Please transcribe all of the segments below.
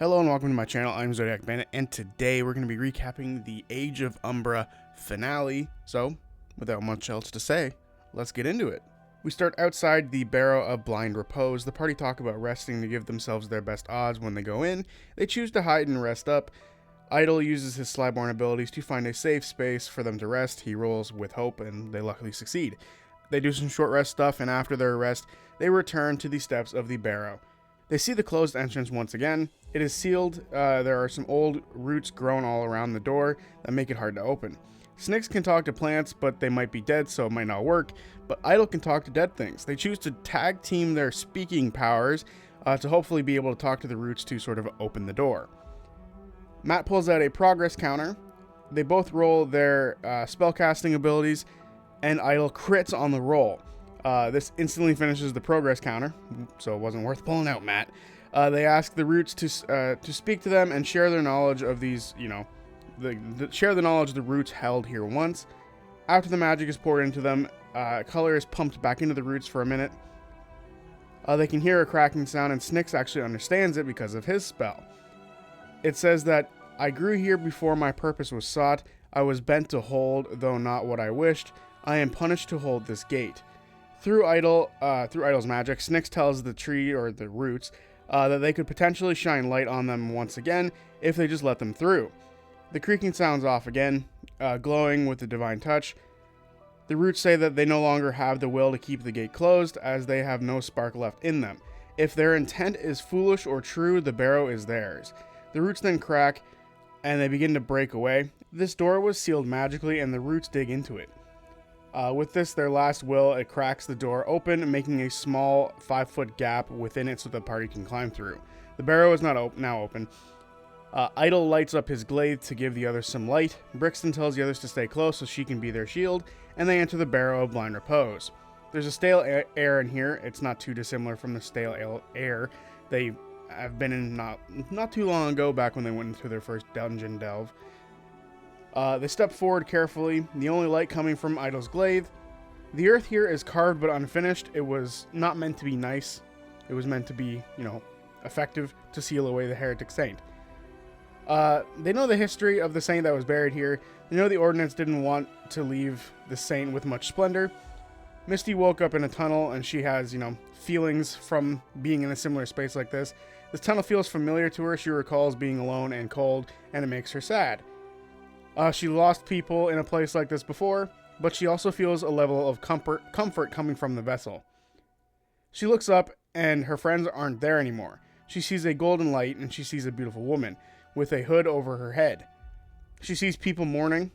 Hello and welcome to my channel. I'm Zodiac Bandit, and today we're going to be recapping the Age of Umbra finale. So, without much else to say, let's get into it. We start outside the Barrow of Blind Repose. The party talk about resting to give themselves their best odds when they go in. They choose to hide and rest up. Idle uses his Slyborn abilities to find a safe space for them to rest. He rolls with hope, and they luckily succeed. They do some short rest stuff, and after their rest, they return to the steps of the Barrow. They see the closed entrance once again. It is sealed. There are some old roots grown all around the door that make it hard to open. Snakes can talk to plants, but they might be dead, so it might not work. But Idle can talk to dead things. They choose to tag team their speaking powers to hopefully be able to talk to the roots to sort of open the door. Matt pulls out a progress counter. They both roll their spellcasting abilities, and Idle crits on the roll. This instantly finishes the progress counter, so it wasn't worth pulling out, Matt. They ask the roots to speak to them and share their knowledge of these, share the knowledge the roots held here once. After the magic is poured into them, color is pumped back into the roots for a minute. They can hear a cracking sound, and Snyx actually understands it because of his spell. It says that, "I grew here before my purpose was sought. I was bent to hold, though not what I wished. I am punished to hold this gate." Through Idle's magic, Snyx tells the tree, or the roots, that they could potentially shine light on them once again if they just let them through. The creaking sounds off again, glowing with the divine touch. The roots say that they no longer have the will to keep the gate closed, as they have no spark left in them. If their intent is foolish or true, the barrow is theirs. The roots then crack, and they begin to break away. This door was sealed magically, and the roots dig into it. With this, their last will, it cracks the door open, making a small 5-foot gap within it so the party can climb through. The barrow is now open. Idle lights up his glaive to give the others some light. Brixton tells the others to stay close so she can be their shield, and they enter the Barrow of Blind Repose. There's a stale air in here. It's not too dissimilar from the stale air they have been in not too long ago, back when they went into their first dungeon delve. They step forward carefully, the only light coming from Idle's glaive. The earth here is carved but unfinished. It was not meant to be nice. It was meant to be, effective to seal away the heretic saint. They know the history of the saint that was buried here. They know the ordinance didn't want to leave the saint with much splendor. Misty woke up in a tunnel, and she has, feelings from being in a similar space like this. This tunnel feels familiar to her. She recalls being alone and cold, and it makes her sad. She lost people in a place like this before, but she also feels a level of comfort coming from the vessel. She looks up, and her friends aren't there anymore. She sees a golden light, and she sees a beautiful woman with a hood over her head. She sees people mourning,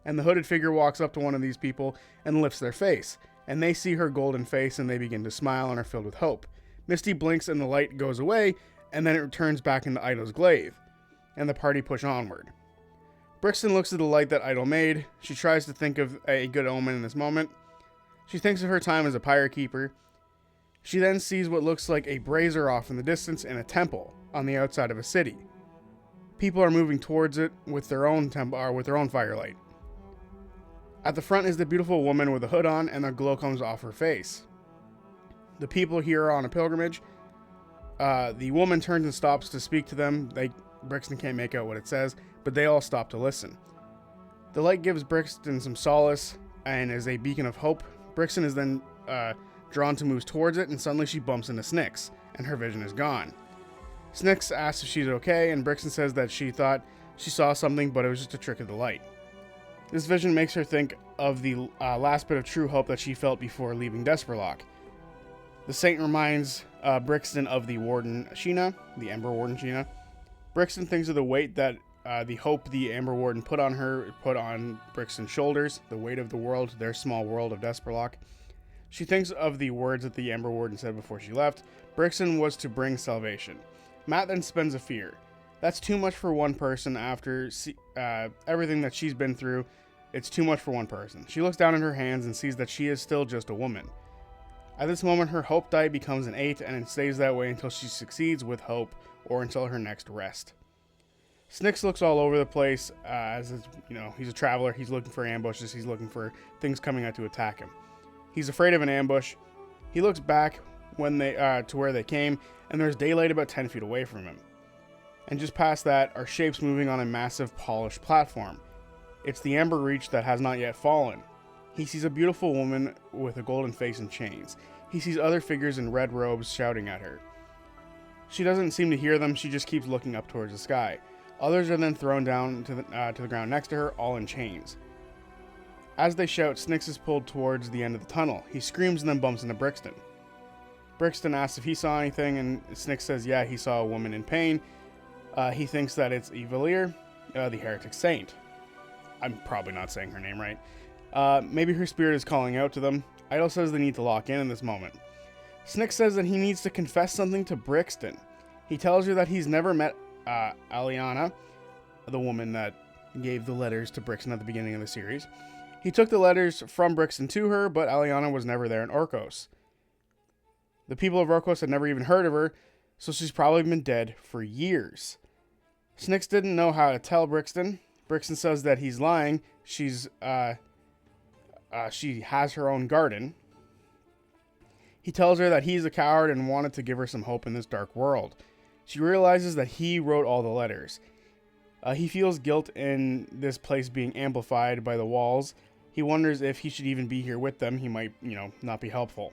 and the hooded figure walks up to one of these people and lifts their face, and they see her golden face, and they begin to smile and are filled with hope. Misty blinks, and the light goes away, and then it returns back into Idle's glaive, and the party push onward. Brixton looks at the light that Idle made. She tries to think of a good omen in this moment. She thinks of her time as a pyre keeper. She then sees what looks like a brazier off in the distance in a temple on the outside of a city. People are moving towards it with their own firelight. At the front is the beautiful woman with a hood on, and the glow comes off her face. The people here are on a pilgrimage. The woman turns and stops to speak to them. Brixton can't make out what it says, but they all stop to listen. The light gives Brixton some solace and is a beacon of hope. Brixton is then drawn to move towards it, and suddenly she bumps into Snyx, and her vision is gone. Snyx asks if she's okay, and Brixton says that she thought she saw something, but it was just a trick of the light. This vision makes her think of the last bit of true hope that she felt before leaving Desperlock. The saint reminds Brixton of the Warden Sheena, the Ember Warden Sheena. Brixton thinks of the weight that the hope the Amber Warden put on Brixton's shoulders, the weight of the world, their small world of Desperlock. She thinks of the words that the Amber Warden said before she left. Brixton was to bring salvation. Matt then spends a fear. That's too much for one person after everything that she's been through. It's too much for one person. She looks down at her hands and sees that she is still just a woman. At this moment, her hope die becomes an 8, and it stays that way until she succeeds with hope, or until her next rest. Snyx looks all over the place, he's a traveler. He's looking for ambushes. He's looking for things coming out to attack him. He's afraid of an ambush. He looks back to where they came, and there's daylight about 10 feet away from him. and just past that are shapes moving on a massive polished platform. It's the Amber Reach that has not yet fallen. He sees a beautiful woman with a golden face and chains. He sees other figures in red robes shouting at her. She doesn't seem to hear them, she just keeps looking up towards the sky. Others are then thrown down to the ground next to her, all in chains. As they shout, Snyx is pulled towards the end of the tunnel. He screams and then bumps into Brixton. Brixton asks if he saw anything, and Snyx says yeah, he saw a woman in pain. He thinks that it's Evilier, the heretic saint. I'm probably not saying her name right. Maybe her spirit is calling out to them. Idle says they need to lock in this moment. Snyx says that he needs to confess something to Brixton. He tells her that he's never met Aliana, the woman that gave the letters to Brixton at the beginning of the series. He took the letters from Brixton to her, but Aliana was never there in Orcos. The people of Orcos had never even heard of her, so she's probably been dead for years. Snyx didn't know how to tell Brixton. Brixton says that he's lying. She has her own garden. He tells her that he's a coward and wanted to give her some hope in this dark world. She realizes that he wrote all the letters. He feels guilt in this place being amplified by the walls. He wonders if he should even be here with them. He might, not be helpful.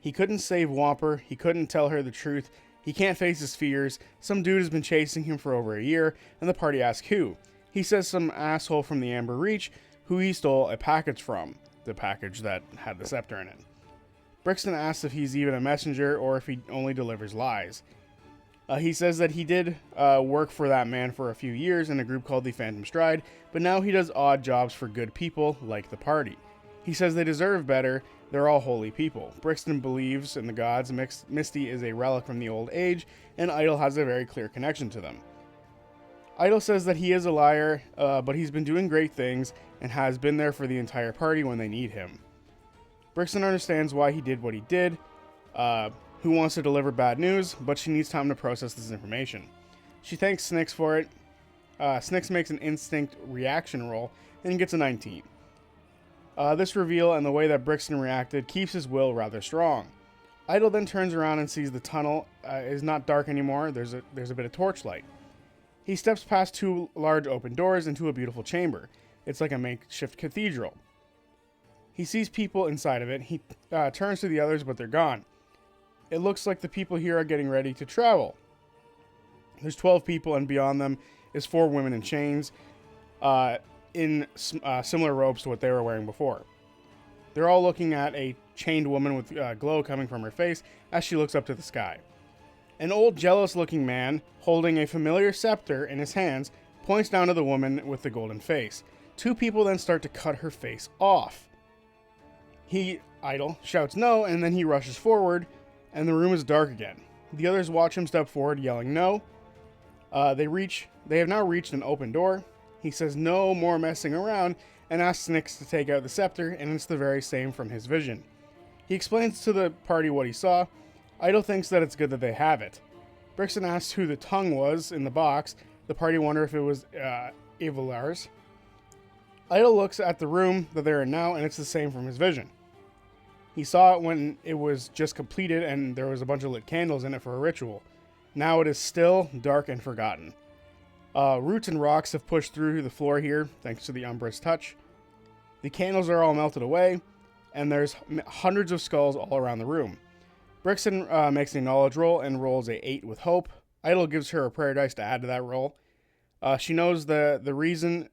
He couldn't save Whomper. He couldn't tell her the truth. He can't face his fears. Some dude has been chasing him for over a year, and the party asks who. He says some asshole from the Amber Reach, who he stole a package from. The package that had the scepter in it. Brixton asks if he's even a messenger or if he only delivers lies. He says that he did work for that man for a few years in a group called the Phantom Strahd, but now he does odd jobs for good people like the party. He says they deserve better. They're all holy people. Brixton believes in the gods. Misty is a relic from the old age, and Idle has a very clear connection to them. Idle says that he is a liar, but he's been doing great things and has been there for the entire party when they need him. Brixton understands why he did what he did, who wants to deliver bad news, but she needs time to process this information. She thanks Snyx for it. Snyx makes an instinct reaction roll and gets a 19. This reveal and the way that Brixton reacted keeps his will rather strong. Idle then turns around and sees the tunnel is not dark anymore. There's a bit of torchlight. He steps past two large open doors into a beautiful chamber. It's like a makeshift cathedral. He sees people inside of it. He turns to the others, but they're gone. It looks like the people here are getting ready to travel. There's 12 people, and beyond them is 4 women in chains in similar robes to what they were wearing before. They're all looking at a chained woman with glow coming from her face as she looks up to the sky. An old, jealous-looking man, holding a familiar scepter in his hands, points down to the woman with the golden face. 2 people then start to cut her face off. Idle, shouts no, and then he rushes forward, and the room is dark again. The others watch him step forward, yelling no. They have now reached an open door. He says no more messing around, and asks Snyx to take out the scepter, and it's the very same from his vision. He explains to the party what he saw. Idle thinks that it's good that they have it. Brixton asks who the tongue was in the box. The party wonder if it was Evilier's. Idle looks at the room that they're in now, and it's the same from his vision. He saw it when it was just completed and there was a bunch of lit candles in it for a ritual. Now it is still dark and forgotten. Roots and rocks have pushed through the floor here, thanks to the Umbra's touch. The candles are all melted away, and there's hundreds of skulls all around the room. Brixton makes a knowledge roll and rolls a 8 with hope. Idle gives her a prayer dice to add to that roll. She knows the reason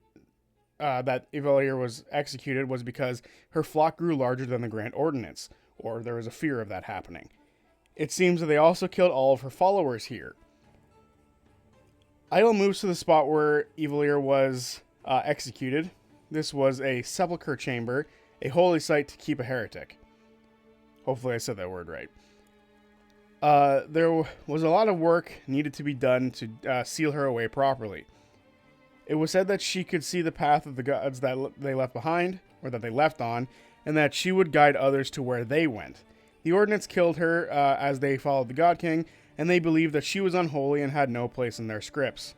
that Evilier was executed was because her flock grew larger than the Grand Ordinance, or there was a fear of that happening. It seems that they also killed all of her followers here. Idle moves to the spot where Evilier was executed. This was a sepulchre chamber, a holy site to keep a heretic. Hopefully I said that word right. There was a lot of work needed to be done to seal her away properly. It was said that she could see the path of the gods that they left behind, or that they left on, and that she would guide others to where they went. The Ordinance killed her as they followed the God King, and they believed that she was unholy and had no place in their scripts.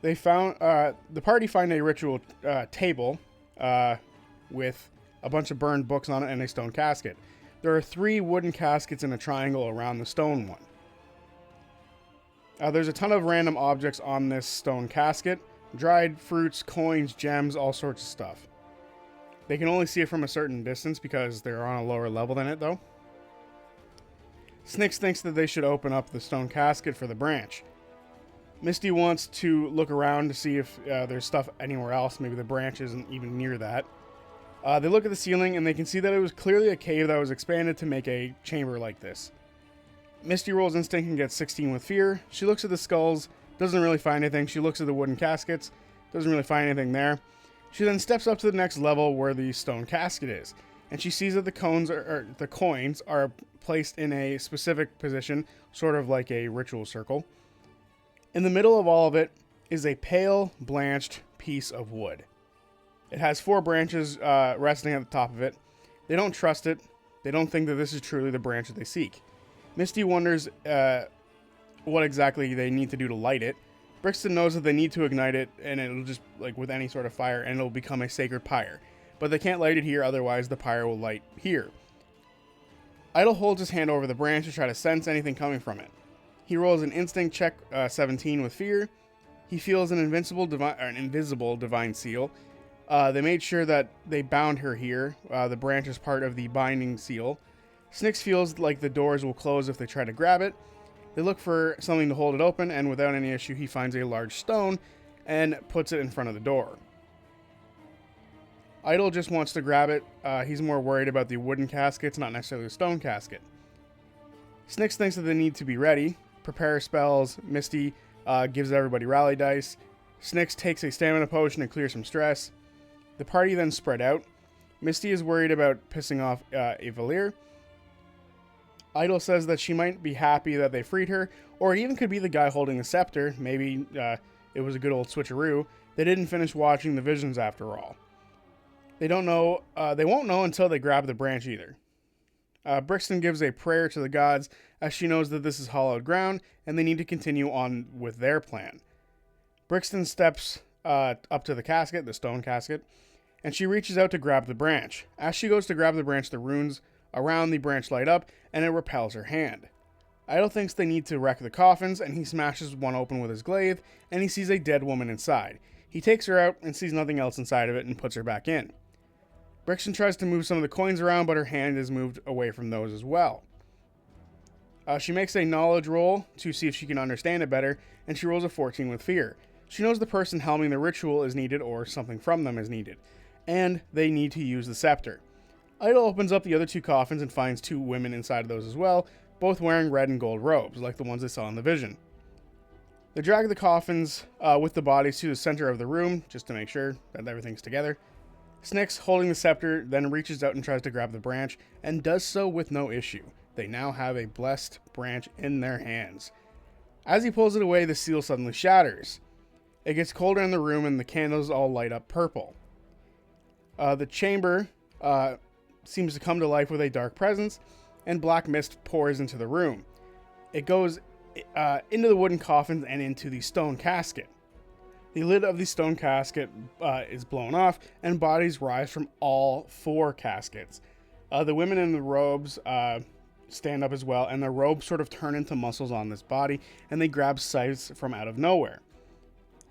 They found the party find a ritual table with a bunch of burned books on it and a stone casket. There are 3 wooden caskets in a triangle around the stone one. There's a ton of random objects on this stone casket. Dried fruits, coins, gems, all sorts of stuff. They can only see it from a certain distance because they're on a lower level than it, though. Snyx thinks that they should open up the stone casket for the branch. Misty wants to look around to see if there's stuff anywhere else. Maybe the branch isn't even near that. They look at the ceiling and they can see that it was clearly a cave that was expanded to make a chamber like this. Misty rolls instinct and gets 16 with fear. She looks at the skulls, doesn't really find anything. She looks at the wooden caskets, doesn't really find anything there. She then steps up to the next level where the stone casket is, and she sees that the coins are placed in a specific position, sort of like a ritual circle. In the middle of all of it is a pale, blanched piece of wood. It has 4 branches resting at the top of it. They don't trust it. They don't think that this is truly the branch that they seek. Misty wonders what exactly they need to do to light it. Brixton knows that they need to ignite it, and it'll just, like with any sort of fire, and it'll become a sacred pyre. But they can't light it here, otherwise the pyre will light here. Idle holds his hand over the branch to try to sense anything coming from it. He rolls an instinct check 17 with fear. He feels an invisible divine seal. They made sure that they bound her here. The branch is part of the binding seal. Snyx feels like the doors will close if they try to grab it. They look for something to hold it open, and without any issue, he finds a large stone and puts it in front of the door. Idle just wants to grab it. He's more worried about the wooden caskets, not necessarily the stone casket. Snyx thinks that they need to be ready. Prepare spells. Misty gives everybody rally dice. Snyx takes a stamina potion to clear some stress. The party then spread out. Misty is worried about pissing off Evalier. Idle says that she might be happy that they freed her, or it even could be the guy holding the scepter. Maybe it was a good old switcheroo. They didn't finish watching the visions after all. They don't know. They won't know until they grab the branch either. Brixton gives a prayer to the gods as she knows that this is hallowed ground and they need to continue on with their plan. Brixton steps up to the casket, the stone casket, and she reaches out to grab the branch. As she goes to grab the branch, the runes around the branch light up and it repels her hand. Idle thinks they need to wreck the coffins, and he smashes one open with his glaive, and he sees a dead woman inside. He takes her out and sees nothing else inside of it and puts her back in. Brixton tries to move some of the coins around, but her hand is moved away from those as well. She makes a knowledge roll to see if she can understand it better, and she rolls a 14 with fear. She knows the person helming the ritual is needed, or something from them is needed, and they need to use the scepter. Idle opens up the other 2 coffins and finds 2 women inside of those as well, both wearing red and gold robes, like the ones they saw in the vision. They drag the coffins with the bodies to the center of the room, just to make sure that everything's together. Snyx, holding the scepter, then reaches out and tries to grab the branch, and does so with no issue. They now have a blessed branch in their hands. As he pulls it away, the seal suddenly shatters. It gets colder in the room, and the candles all light up purple. The chamber seems to come to life with a dark presence, and black mist pours into the room. It goes into the wooden coffins and into the stone casket. The lid of the stone casket is blown off, and bodies rise from all 4 caskets. The women in the robes stand up as well, and the robes sort of turn into muscles on this body, and they grab scythes from out of nowhere.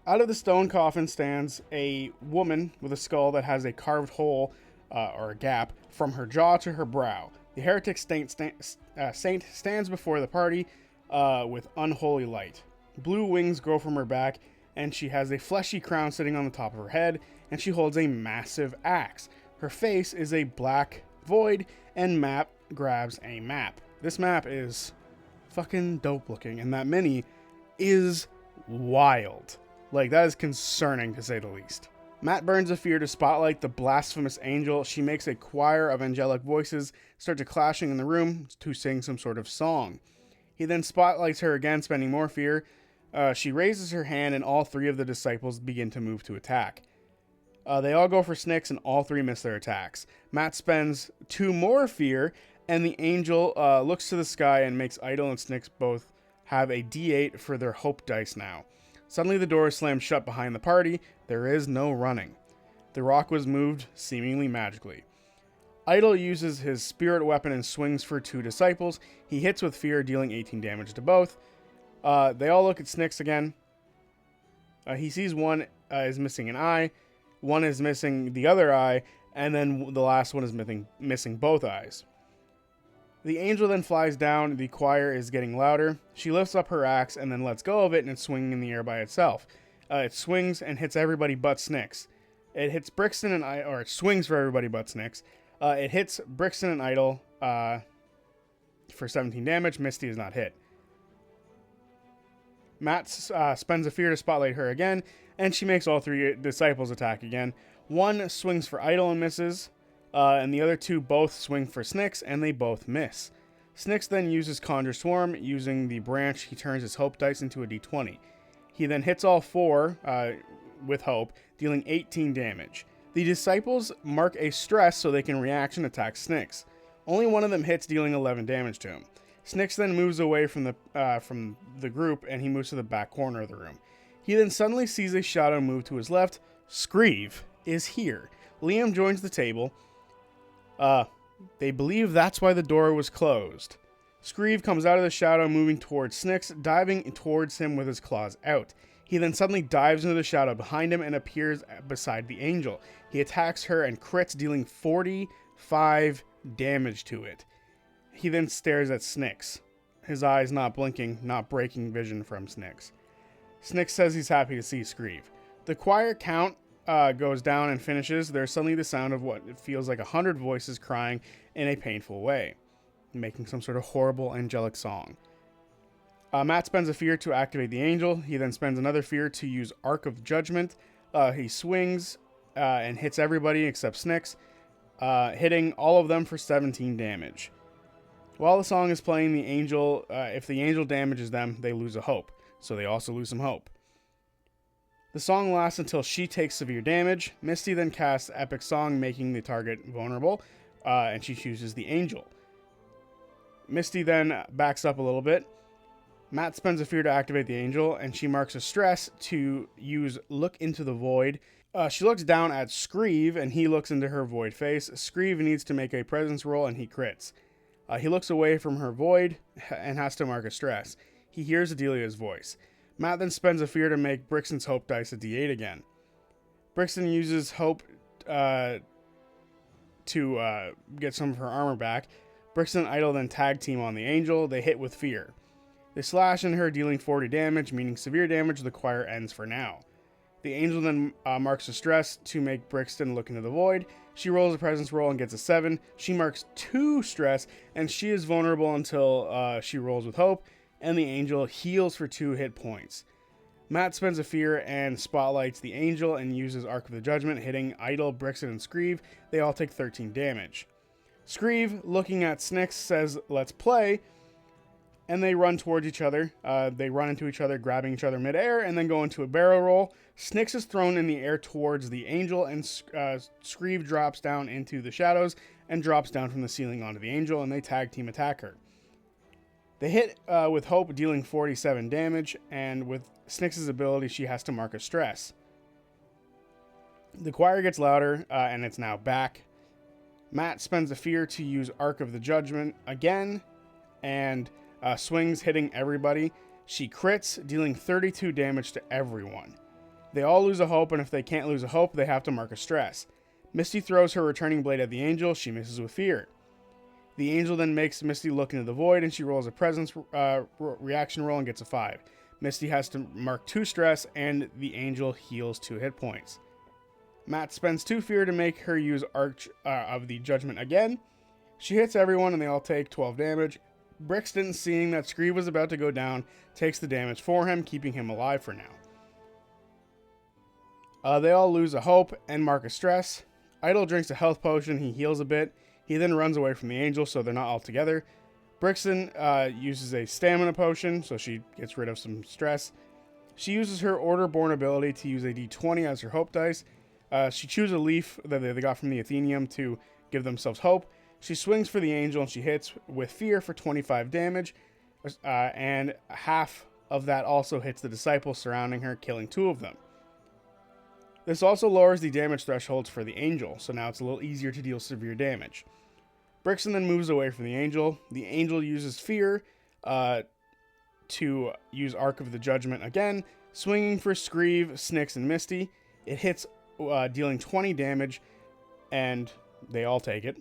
Out of the stone coffin stands a woman with a skull that has a carved hole or a gap from her jaw to her brow. The heretic saint stands before the party with unholy light. Blue wings grow from her back, and she has a fleshy crown sitting on the top of her head, and she holds a massive axe. Her face is a black void, and Map grabs a map. This map is fucking dope looking, and that mini is wild. Like, that is concerning to say the least. Matt burns a fear to spotlight the blasphemous angel. She makes a choir of angelic voices start to clashing in the room to sing some sort of song. He then spotlights her again, spending more fear. She raises her hand, and all 3 of the disciples begin to move to attack. They all go for Snyx, and all 3 miss their attacks. Matt spends 2 more fear, and the angel looks to the sky and makes Idle and Snyx both have a D8 for their hope dice now. Suddenly the door slams shut behind the party. There is no running. The rock was moved, seemingly magically. Idle uses his spirit weapon and swings for 2 disciples. He hits with fear, dealing 18 damage to both. They all look at Snyx again. He sees one is missing an eye, one is missing the other eye, and then the last one is missing both eyes. The angel then flies down. The choir is getting louder. She lifts up her axe and then lets go of it, and it's swinging in the air by itself. It swings and hits everybody but Snyx. It hits Brixton and or it swings for everybody but Snyx. It hits Brixton and Idol for 17 damage. Misty is not hit. Matt spends a fear to spotlight her again, and she makes all three disciples attack again. One swings for Idol and misses, and the other two both swing for Snyx, and they both miss. Snyx then uses Conjure Swarm. Using the branch, he turns his Hope dice into a d20. He then hits all four with Hope, dealing 18 damage. The disciples mark a stress so they can reaction attack Snyx. Only one of them hits, dealing 11 damage to him. Snyx then moves away from the group, and he moves to the back corner of the room. He then suddenly sees a shadow move to his left. Screeve is here. Liam joins the table. They believe that's why the door was closed. Screeve comes out of the shadow, moving towards Snyx, diving towards him with his claws out. He then suddenly dives into the shadow behind him and appears beside the angel. He attacks her and crits, dealing 45 damage to it. He then stares at Snyx, his eyes not blinking, not breaking vision from Snyx. Snyx says he's happy to see Screeve. The choir count goes down and finishes. There's suddenly the sound of what feels like 100 voices crying in a painful way, making some sort of horrible angelic song. Matt spends a fear to activate the angel. He then spends another fear to use Arc of Judgment. He swings and hits everybody except Snyx, hitting all of them for 17 damage. While the song is playing, the angel, if the angel damages them, they lose a hope. So they also lose some hope. The song lasts until she takes severe damage. Misty then casts Epic Song, making the target vulnerable, and she chooses the angel. Misty then backs up a little bit. Matt spends a fear to activate the angel, and she marks a stress to use Look into the Void. She looks down at Screeve, and he looks into her void face. Screeve needs to make a presence roll, and he crits. He looks away from her void and has to mark a stress. He hears Adelia's voice. Matt then spends a fear to make Brixton's Hope dice a d8 again. Brixton uses Hope to get some of her armor back. Brixton and Idol then tag team on the angel. They hit with fear. They slash in her, dealing 40 damage, meaning severe damage. The choir ends for now. The angel then marks a stress to make Brixton look into the void. She rolls a presence roll and gets a 7. She marks 2 stress, and she is vulnerable until she rolls with hope, and the angel heals for 2 hit points. Matt spends a fear and spotlights the angel and uses Arc of the Judgment, hitting Idol, Brixton, and Screeve. They all take 13 damage. Screeve, looking at Snyx, says, "Let's play," and they run towards each other. They run into each other, grabbing each other midair, and then go into a barrel roll. Snyx is thrown in the air towards the angel, and Screeve drops down into the shadows and drops down from the ceiling onto the angel, and they tag team attack her. They hit with Hope, dealing 47 damage, and with Snyx's ability, she has to mark a stress. The choir gets louder, and it's now back. Matt spends a fear to use Arc of the Judgment again, and swings, hitting everybody. She crits, dealing 32 damage to everyone. They all lose a hope, and if they can't lose a hope, they have to mark a stress. Misty throws her returning blade at the angel. She misses with fear. The angel then makes Misty look into the void, and she rolls a presence reaction roll and gets a 5. Misty has to mark 2 stress, and the angel heals 2 hit points. Matt spends 2 fear to make her use Arch of the Judgment again. She hits everyone, and they all take 12 damage. Brixton, seeing that Screeve was about to go down, takes the damage for him, keeping him alive for now. They all lose a hope and mark a stress. Idol drinks a health potion. He heals a bit. He then runs away from the angel, so they're not all together. Brixton uses a stamina potion, so she gets rid of some stress. She uses her Order-born ability to use a d20 as her hope dice. She chews a leaf that they got from the Athenium to give themselves hope. She swings for the angel, and she hits with fear for 25 damage. And half of that also hits the disciples surrounding her, killing 2 of them. This also lowers the damage thresholds for the angel, so now it's a little easier to deal severe damage. Brixton then moves away from the angel. The angel uses fear to use Arc of the Judgment again, swinging for Screeve, Snyx, and Misty. It hits, dealing 20 damage, and they all take it.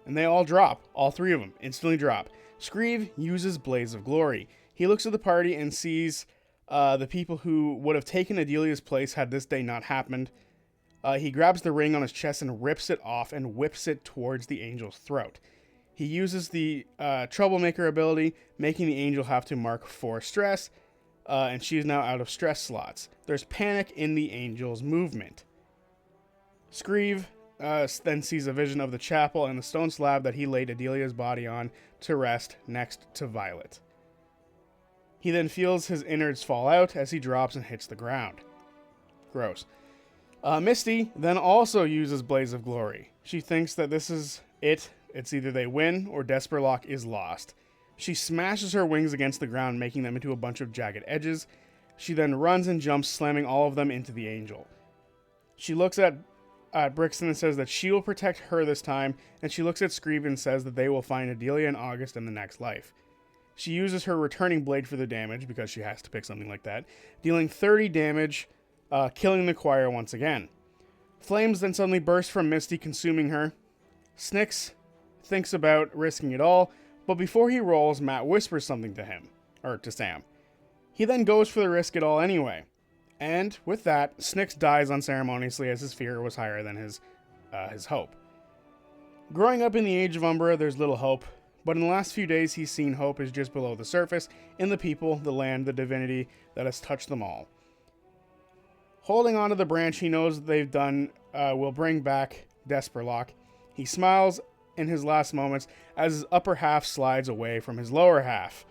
And they all drop. All three of them instantly drop. Screeve uses Blaze of Glory. He looks at the party and sees the people who would have taken Adelia's place had this day not happened. He grabs the ring on his chest and rips it off and whips it towards the angel's throat. He uses the Troublemaker ability, making the angel have to mark 4 stress, and she is now out of stress slots. There's panic in the angel's movement. Screeve then sees a vision of the chapel and the stone slab that he laid Adelia's body on to rest next to Violet. He then feels his innards fall out as he drops and hits the ground. Gross. Misty then also uses Blaze of Glory. She thinks that this is it. It's either they win or Desperlock is lost. She smashes her wings against the ground, making them into a bunch of jagged edges. She then runs and jumps, slamming all of them into the angel. She looks at Brixton and says that she will protect her this time, and she looks at Screeve and says that they will find Adelia and August in the next life. She uses her returning blade for the damage, because she has to pick something like that, dealing 30 damage, killing the choir once again. Flames then suddenly burst from Misty, consuming her. Snyx thinks about risking it all, but before he rolls, Matt whispers something to him, or to Sam. He then goes for the risk it all anyway. And with that, Snyx dies unceremoniously as his fear was higher than his hope. Growing up in the Age of Umbra, there's little hope, but in the last few days he's seen hope is just below the surface, in the people, the land, the divinity that has touched them all. Holding onto the branch he knows they've done will bring back Desperlock. He smiles in his last moments as his upper half slides away from his lower half.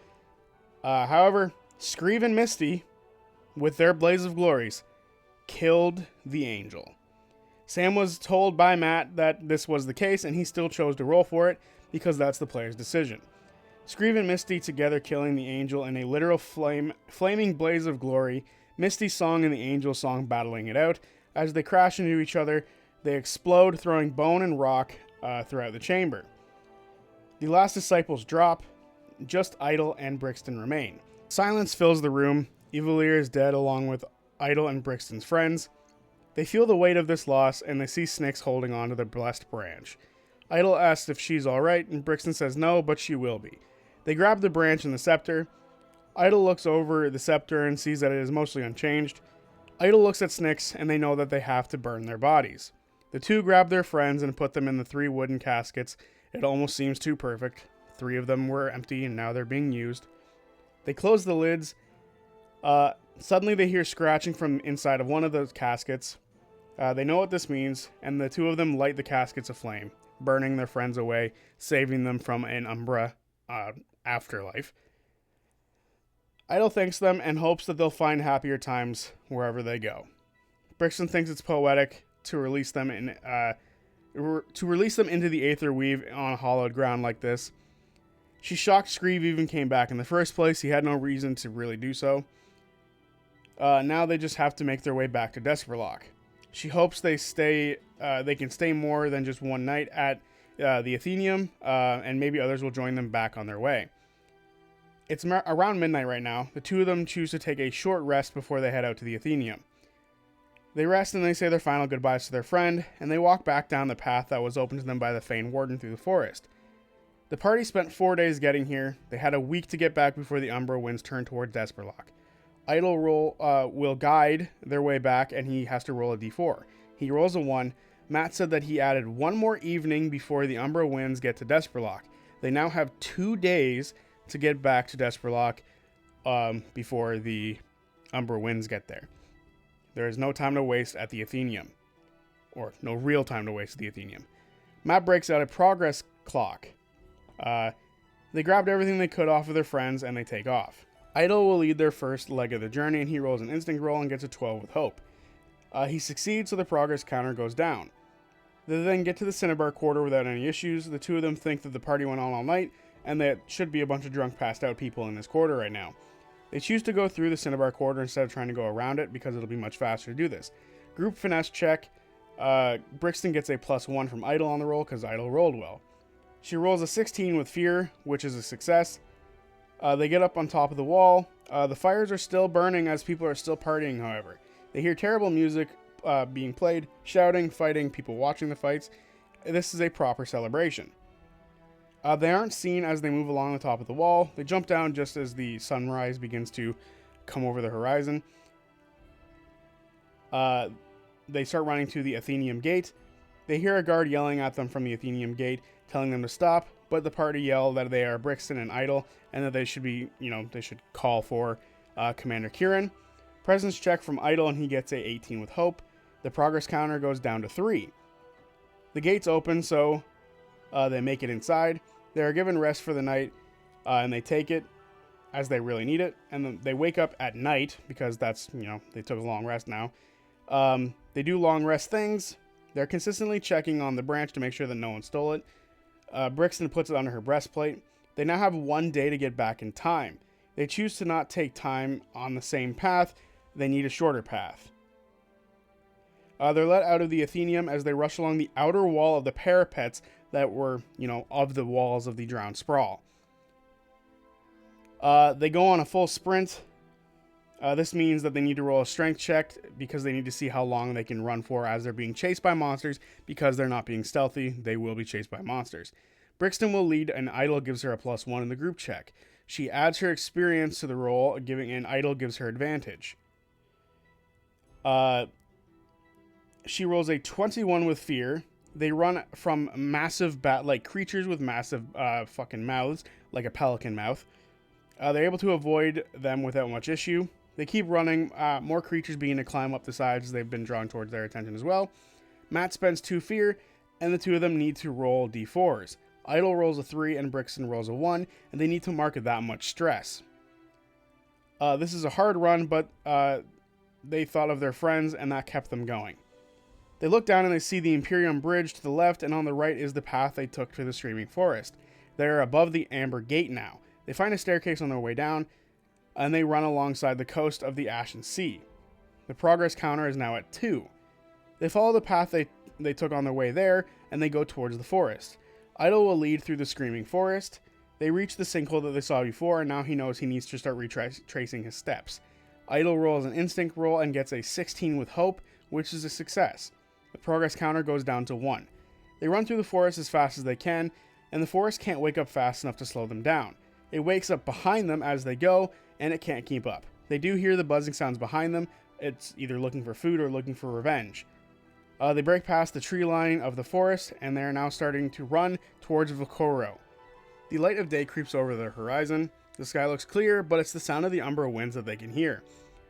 However, Screeve and Misty, with their Blaze of Glories, killed the angel. Sam was told by Matt that this was the case, and he still chose to roll for it because that's the player's decision. Screeve and Misty together killing the angel in a literal flaming blaze of glory, Misty's song and the angel's song battling it out. As they crash into each other, they explode, throwing bone and rock throughout the chamber. The last disciples drop, just Idle and Brixton remain. Silence fills the room. Evelier is dead along with Idle and Brixton's friends. They feel the weight of this loss, and they see Snyx holding on to the blessed branch. Idle asks if she's alright, and Brixton says no, but she will be. They grab the branch and the scepter. Idle looks over the scepter and sees that it is mostly unchanged. Idle looks at Snyx, and they know that they have to burn their bodies. The two grab their friends and put them in the 3 wooden caskets. It almost seems too perfect. 3 of them were empty, and now they're being used. They close the lids. Suddenly they hear scratching from inside of one of those caskets. They know what this means, and the 2 of them light the caskets aflame, burning their friends away, saving them from an Umbra afterlife. Idle thanks them and hopes that they'll find happier times wherever they go. Brixton thinks it's poetic to release them into the Aether Weave on hallowed ground like this. She's shocked Screeve even came back in the first place. He had no reason to really do so. Now they just have to make their way back to Desperlock. She hopes they can stay more than just one night at the Athenaeum, and maybe others will join them back on their way. It's around midnight right now. The 2 of them choose to take a short rest before they head out to the Athenaeum. They rest and they say their final goodbyes to their friend, and they walk back down the path that was opened to them by the Fane Warden through the forest. The party spent 4 days getting here. They had a week to get back before the Umbra winds turned toward Desperlock. Idle will guide their way back, and he has to roll a d4. He rolls a 1. Matt said that he added 1 more evening before the Umbra winds get to Desperlock. They now have 2 days to get back to Desperlock before the Umbra winds get there. There is no time to waste at the Athenaeum. Or no real time to waste at the Athenaeum. Matt breaks out a progress clock. They grabbed everything they could off of their friends, and they take off. Idle will lead their first leg of the journey, and he rolls an instinct roll and gets a 12 with hope. He succeeds, so the progress counter goes down. They then get to the Cinnabar Quarter without any issues. The 2 of them think that the party went on all night, and that should be a bunch of drunk, passed out people in this quarter right now. They choose to go through the Cinnabar Quarter instead of trying to go around it, because it'll be much faster to do this. Group finesse check. Brixton gets a +1 from Idle on the roll, because Idle rolled well. She rolls a 16 with fear, which is a success. They get up on top of the wall. The fires are still burning as people are still partying, however. They hear terrible music being played, shouting, fighting, people watching the fights. This is a proper celebration. They aren't seen as they move along the top of the wall. They jump down just as the sunrise begins to come over the horizon. They start running to the Athenaeum gate. They hear a guard yelling at them from the Athenaeum gate, telling them to stop, but the party yell that they are Brixton and Idle, and that they should be, they should call for Commander Kieran. Presence check from Idle, and he gets a 18 with hope. The progress counter goes down to 3. The gates open, so they make it inside. They are given rest for the night, and they take it as they really need it. And then they wake up at night, because that's, they took a long rest now. They do long rest things. They're consistently checking on the branch to make sure that no one stole it. Brixton puts it under her breastplate. They now have 1 day to get back in time. They choose to not take time on the same path. They need a shorter path. They're let out of the Athenaeum as they rush along the outer wall of the parapets that were, of the walls of the drowned sprawl. They go on a full sprint. This means that they need to roll a strength check because they need to see how long they can run for as they're being chased by monsters. Because they're not being stealthy, they will be chased by monsters. Brixton will lead, and Idle gives her a +1 in the group check. She adds her experience to the roll, and Idle gives her advantage. She rolls a 21 with fear. They run from massive bat-like creatures with massive fucking mouths, like a pelican mouth. They're able to avoid them without much issue. They keep running, more creatures begin to climb up the sides as they've been drawn towards their attention as well. Matt spends 2 fear, and the two of them need to roll d4s. Idle rolls a 3 and Brixton rolls a 1, and they need to mark that much stress. This is a hard run, but they thought of their friends, and that kept them going. They look down and they see the Imperium Bridge to the left, and on the right is the path they took to the Screaming Forest. They're above the Amber Gate now. They find a staircase on their way down, and they run alongside the coast of the Ashen Sea. The progress counter is now at 2. They follow the path they took on their way there, and they go towards the forest. Idle will lead through the Screaming Forest. They reach the sinkhole that they saw before, and now he knows he needs to start retracing his steps. Idle rolls an instinct roll and gets a 16 with hope, which is a success. The progress counter goes down to 1. They run through the forest as fast as they can, and the forest can't wake up fast enough to slow them down. It wakes up behind them as they go, and it can't keep up. They do hear the buzzing sounds behind them. It's either looking for food or looking for revenge. They break past the tree line of the forest, and they are now starting to run towards Vecna. The light of day creeps over the horizon. The sky looks clear, but it's the sound of the Umbra winds that they can hear.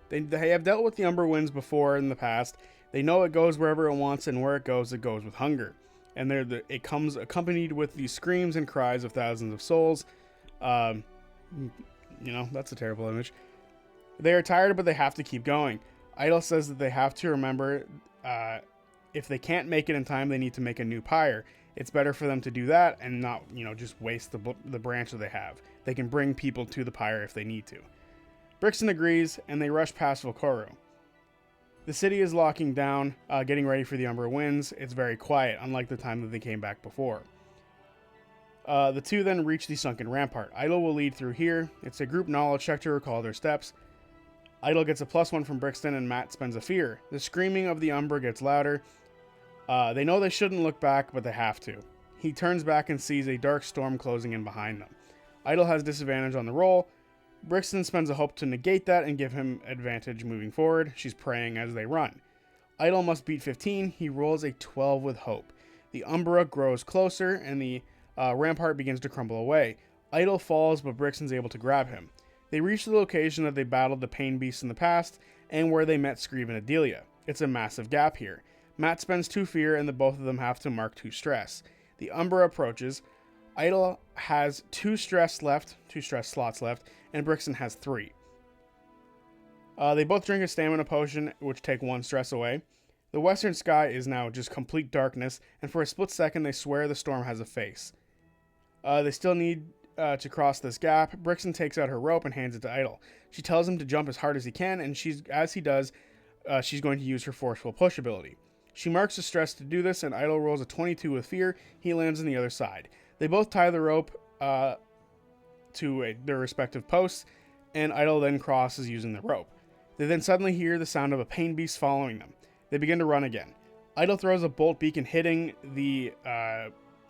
They have dealt with the Umbra winds before in the past. They know it goes wherever it wants, and where it goes with hunger. And it comes accompanied with the screams and cries of thousands of souls. That's a terrible image. They are tired, but they have to keep going. Idle says that they have to remember, if they can't make it in time, they need to make a new pyre. It's better for them to do that and not, just waste the branch that they have. They can bring people to the pyre if they need to. Brixton agrees, and they rush past Vecna. The city is locking down, getting ready for the Umbra winds. It's very quiet, unlike the time that they came back before. The two then reach the sunken rampart. Idle will lead through here. It's a group knowledge check to recall their steps. Idle gets a +1 from Brixton, and Matt spends a fear. The screaming of the Umbra gets louder. They know they shouldn't look back, but they have to. He turns back and sees a dark storm closing in behind them. Idle has disadvantage on the roll. Brixton spends a hope to negate that and give him advantage moving forward. She's praying as they run. Idle must beat 15. He rolls a 12 with hope. The Umbra grows closer, and the rampart begins to crumble away. Idle falls, but Brixton's able to grab him. They reach the location that they battled the Pain Beasts in the past, and where they met Screeve and Adelia. It's a massive gap here. Matt spends 2 fear, and the both of them have to mark 2 stress. The Umbra approaches. Idle has 2 stress slots left, and Brixton has 3. They both drink a stamina potion, which take 1 stress away. The western sky is now just complete darkness, and for a split second they swear the storm has a face. They still need to cross this gap. Brixton takes out her rope and hands it to Idle. She tells him to jump as hard as he can, and as he does, she's going to use her forceful push ability. She marks the stress to do this, and Idle rolls a 22 with fear. He lands on the other side. They both tie the rope to their respective posts, and Idle then crosses using the rope. They then suddenly hear the sound of a pain beast following them. They begin to run again. Idle throws a bolt beacon, hitting the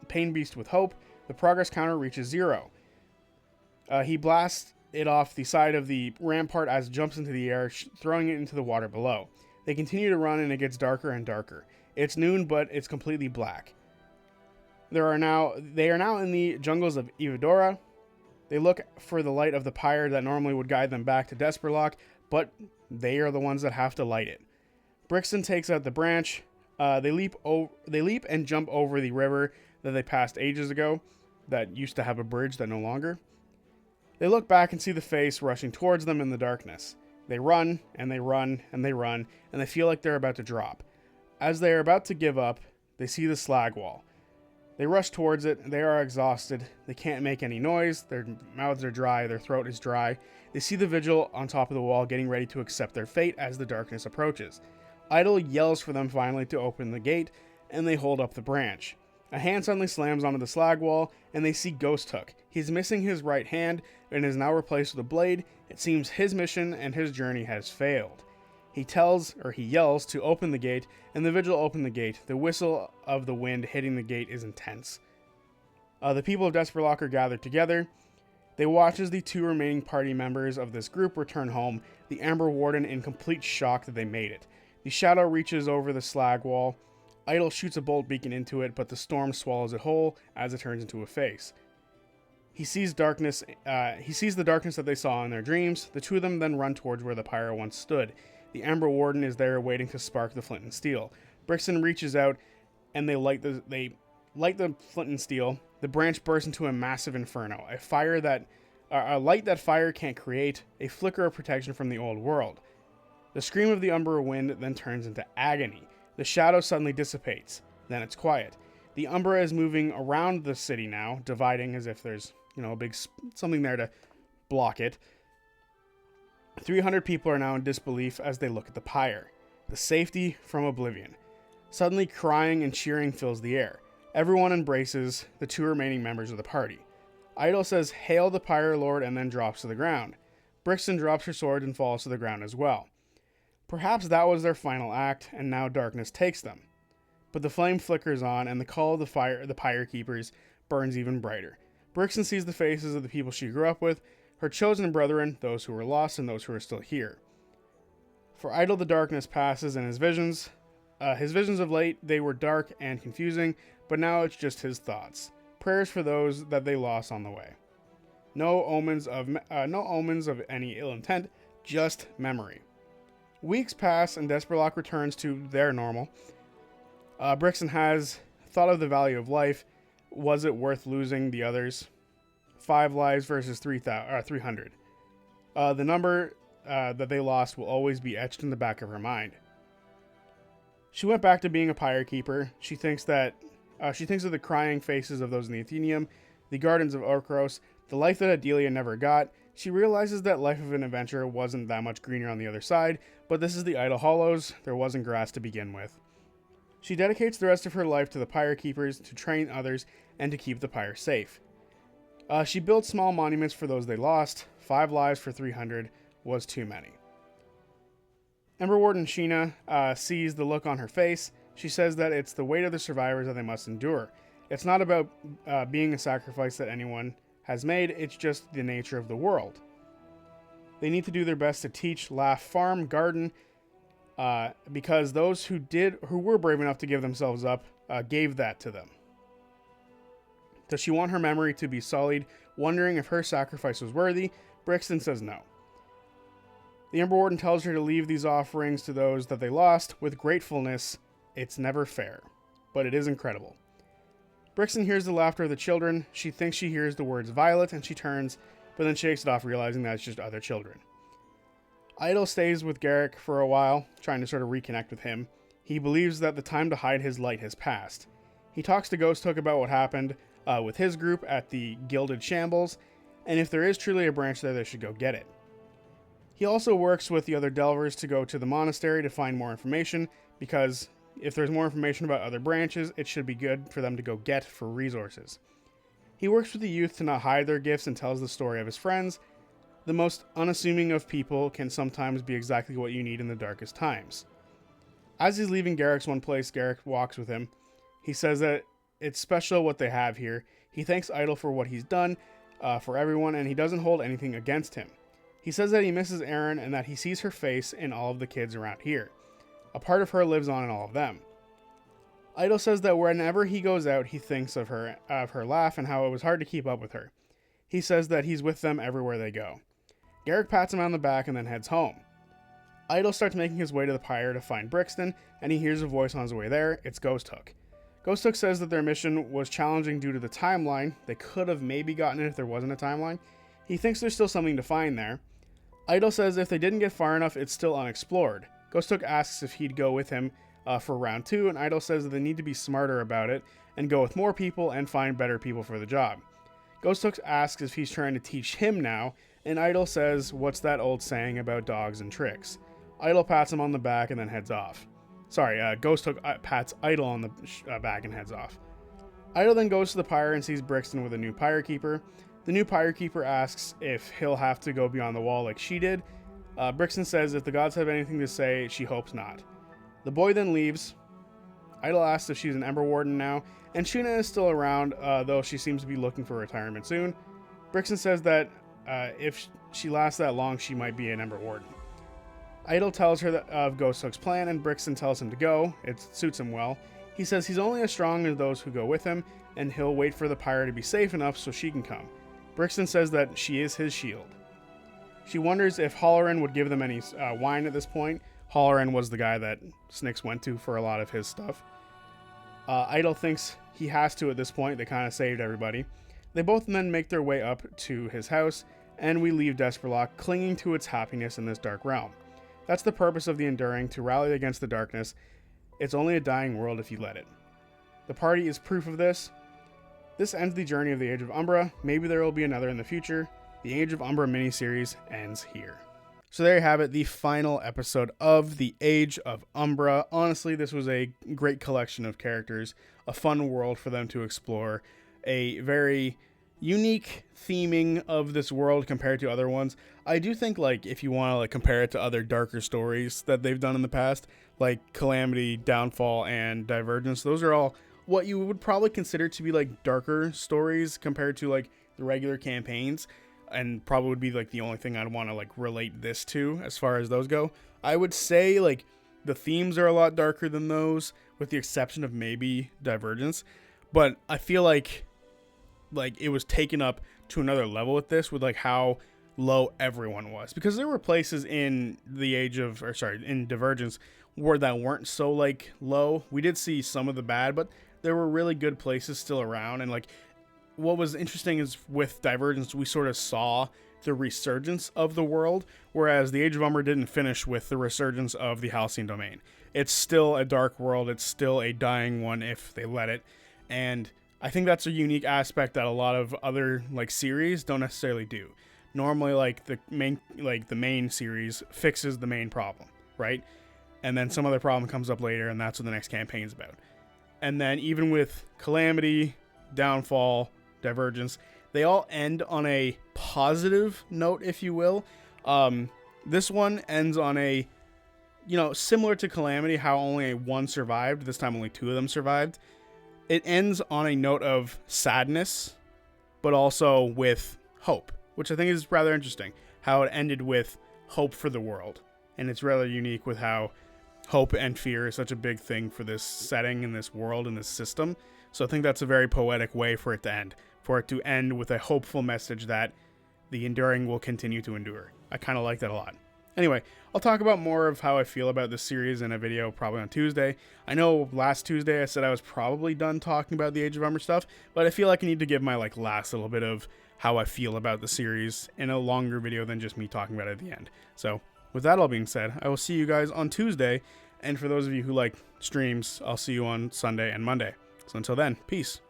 pain beast with hope. The progress counter reaches 0. He blasts it off the side of the rampart as it jumps into the air, throwing it into the water below. They continue to run, and it gets darker and darker. It's noon, but it's completely black. They are now in the jungles of Evidora. They look for the light of the pyre that normally would guide them back to Desperlock, but they are the ones that have to light it. Brixton takes out the branch. They leap and jump over the river that they passed ages ago, that used to have a bridge that no longer. They look back and see the face rushing towards them in the darkness. They run, and they run, and they run, and they feel like they're about to drop. As they are about to give up, they see the slag wall. They rush towards it. They are exhausted. They can't make any noise. Their mouths are dry. Their throat is dry. They see the vigil on top of the wall getting ready to accept their fate as the darkness approaches. Idle yells for them finally to open the gate, and they hold up the branch. A hand suddenly slams onto the slag wall, and they see Ghost Hook. He's missing his right hand and is now replaced with a blade. It seems his mission and his journey has failed. He yells to open the gate, and the vigil open the gate. The whistle of the wind hitting the gate is intense. The people of Desperlock are gathered together. They watch as the 2 remaining party members of this group return home, the Amber Warden in complete shock that they made it. The shadow reaches over the slag wall. Idle shoots a bolt beacon into it, but the storm swallows it whole as it turns into a face. He sees the darkness that they saw in their dreams. The 2 of them then run towards where the pyre once stood. The Amber Warden is there waiting to spark the flint and steel. Brixton reaches out, and they light the flint and steel. The branch bursts into a massive inferno, a light that fire can't create, a flicker of protection from the old world. The scream of the Umbra wind then turns into agony. The shadow suddenly dissipates. Then it's quiet. The Umbra is moving around the city now, dividing as if there's, a big something there to block it. 300 people are now in disbelief as they look at the pyre. The safety from oblivion. Suddenly crying and cheering fills the air. Everyone embraces the 2 remaining members of the party. Idle says, "Hail the pyre lord," and then drops to the ground. Brixton drops her sword and falls to the ground as well. Perhaps that was their final act, and now darkness takes them. But the flame flickers on, and the call of the pyre keepers burns even brighter. Brixton sees the faces of the people she grew up with, her chosen brethren, those who were lost and those who are still here. For Idle, the darkness passes, and his visions of late, they were dark and confusing, but now it's just his thoughts. Prayers for those that they lost on the way. No omens of any ill intent, just memory. Weeks pass, and Desperlock returns to their normal. Brixton has thought of the value of life. Was it worth losing the others? 5 lives versus 300. The number that they lost will always be etched in the back of her mind. She went back to being a pyre keeper. She thinks of the crying faces of those in the Athenium, the gardens of Orkros, the life that Adelia never got. She realizes that life of an adventurer wasn't that much greener on the other side, but this is the Idle Hollows. There wasn't grass to begin with. She dedicates the rest of her life to the pyre keepers, to train others, and to keep the pyre safe. She built small monuments for those they lost. 5 lives for 300 was too many. Ember Warden Sheena sees the look on her face. She says that it's the weight of the survivors that they must endure. It's not about being a sacrifice that anyone has made, it's just the nature of the world. They need to do their best to teach, laugh, farm, garden, because those who were brave enough to give themselves up, gave that to them. Does she want her memory to be sullied, wondering if her sacrifice was worthy? Brixton says no. The Ember Warden tells her to leave these offerings to those that they lost with gratefulness. It's never fair, but it is incredible. Brixton hears the laughter of the children. She thinks she hears the words Violet, and she turns, but then shakes it off, realizing that it's just other children. Idle stays with Garrick for a while, trying to sort of reconnect with him. He believes that the time to hide his light has passed. He talks to Ghost Hook about what happened with his group at the Gilded Shambles, and if there is truly a branch there, they should go get it. He also works with the other Delvers to go to the monastery to find more information, because if there's more information about other branches, it should be good for them to go get for resources. He works with the youth to not hide their gifts and tells the story of his friends. The most unassuming of people can sometimes be exactly what you need in the darkest times. As he's leaving Garrick's one place, Garrick walks with him. He says that it's special what they have here. He thanks Idol for what he's done for everyone, and he doesn't hold anything against him. He says that he misses Erin and that he sees her face in all of the kids around here. A part of her lives on in all of them. Idol says that whenever he goes out, he thinks of her laugh and how it was hard to keep up with her. He says that he's with them everywhere they go. Garrick pats him on the back and then heads home. Idol starts making his way to the pyre to find Brixton, and he hears a voice on his way there. It's Ghost Hook. Ghost Hook says that their mission was challenging due to the timeline. They could have maybe gotten it if there wasn't a timeline. He thinks there's still something to find there. Idol says if they didn't get far enough, it's still unexplored. Ghost Hook asks if he'd go with him for round 2, and Idol says that they need to be smarter about it and go with more people and find better people for the job. Ghost Hook asks if he's trying to teach him now, and Idol says, what's that old saying about dogs and tricks? Idol pats him on the back and then heads off. Ghost Hook pats Idol on the back and heads off. Idol then goes to the pyre and sees Brixton with a new pyre keeper. The new pyre keeper asks if he'll have to go beyond the wall like she did. Brixton says if the gods have anything to say, she hopes not. The boy then leaves. Idol asks if she's an Ember Warden now, and Shuna is still around, though she seems to be looking for retirement soon. Brixton says that if she lasts that long, she might be an Ember Warden. Idol tells her of Ghost Hook's plan, and Brixton tells him to go. It suits him well. He says he's only as strong as those who go with him, and he'll wait for the pyre to be safe enough so she can come. Brixton says that she is his shield. She wonders if Halloran would give them any wine at this point. Halloran was the guy that Snyx went to for a lot of his stuff. Idol thinks he has to at this point. They kind of saved everybody. They both then make their way up to his house, and we leave Desperlock clinging to its happiness in this dark realm. That's the purpose of the Enduring, to rally against the darkness. It's only a dying world if you let it. The party is proof of this. This ends the journey of the Age of Umbra. Maybe there will be another in the future. The Age of Umbra miniseries ends here. So there you have it, the final episode of the Age of Umbra. Honestly, this was a great collection of characters, a fun world for them to explore, a very unique theming of this world compared to other ones. I do think, like, if you want to compare it to other darker stories that they've done in the past, like Calamity, Downfall, and Divergence, those are all what you would probably consider to be darker stories compared to the regular campaigns, and probably would be the only thing I'd want to relate this to as far as those go. I would say the themes are a lot darker than those, with the exception of maybe Divergence, but I feel like it was taken up to another level with this, with how low everyone was, because there were places in in Divergence that weren't so low. We did see some of the bad, but there were really good places still around. And what was interesting is with Divergence, we sort of saw the resurgence of the world, whereas the Age of Umbra didn't finish with the resurgence of the Halcyon Domain. It's still a dark world. It's still a dying one if they let it. And I think that's a unique aspect that a lot of other series don't necessarily do. Normally the main series fixes the main problem, right? And then some other problem comes up later, and that's what the next campaign's about. And then even with Calamity, Downfall, Divergence, they all end on a positive note, if you will. This one ends on a, similar to Calamity, how only one survived. This time only 2 of them survived. It ends on a note of sadness, but also with hope, which I think is rather interesting, how it ended with hope for the world. And it's rather unique with how hope and fear is such a big thing for this setting and this world and this system. So I think that's a very poetic way for it to end with a hopeful message that the Enduring will continue to endure. I kind of like that a lot. Anyway, I'll talk about more of how I feel about this series in a video probably on Tuesday. I know last Tuesday I said I was probably done talking about the Age of Umbra stuff, but I feel like I need to give my last little bit of how I feel about the series in a longer video than just me talking about it at the end. So with that all being said, I will see you guys on Tuesday, and for those of you who like streams, I'll see you on Sunday and Monday. So until then, peace.